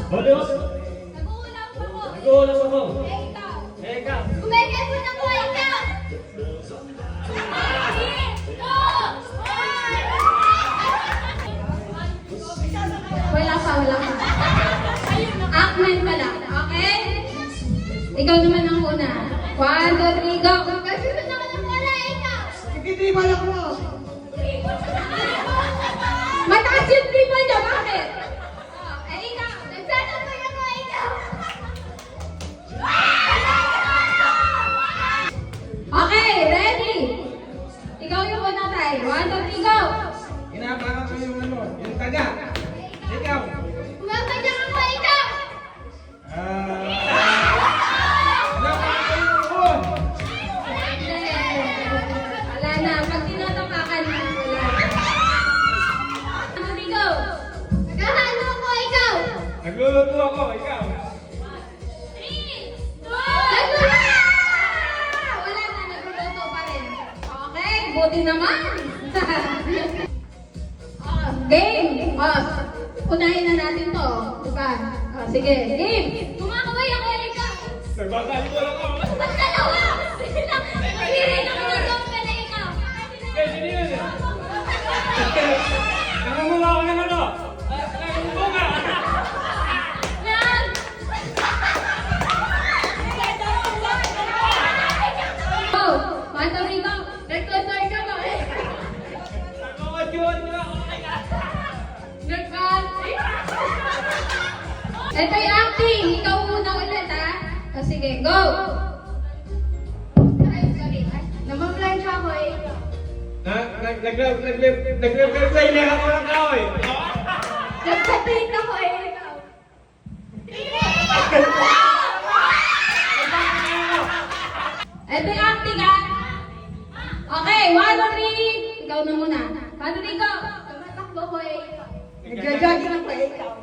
Bolos! Nag-uulam ako. Nag-uulam ako. Ikaw. Ikaw. Kumekay mo na ko, ikaw. Wala pa, wala pa. Akman pa lang, okay? Ikaw naman ang una. 1, 2, 3, go! Kasunod na ka ng wala, ikaw! Hindi balak mo. Mataas yung triple niya, bakit? Ikaw! Nagsasama ako, ikaw! Okay, ready? Ikaw yung una tayo. 1, 2, 3, go! Inabangan ko yung ano, yung taga. Ikaw. Umapadyak ako, ikaw! Inabangan ko yung uon. Wala na. Pag tinatapakan na, wala. 1, 2, 3, go! Naghahalo ako, ikaw! Nagluluto ako, ikaw. 3, 2, nagluluto! Wala na, nagluluto pa rin. Okay, buti naman. Game! Unahin na natin to. Diba? Sige, game! Kumakaway ako, ikaw! Nagbakal ko lang ako. Ba't dalawa? Hindi na pinagawa ka na ikaw. Eh, sino yun? Nangamula ako ng ano? Bunga! Yan! Go! Bata rito! Nagtutoy ka ba eh? Nagkakadyon ka ako. Nagkat! Ito yung acting! Ikaw muna ulit ha! O sige, go! Ay, sorry. Namamlansya ako eh. Nag-reply na ako ng kahoy. Nagpatrate ako eh. Ito yung acting ha! Okay, 1, 2, 3! Ikaw na muna. 1, 2, 3, go! Tumatakbo ko eh. Nagja-jogging ako, ikaw.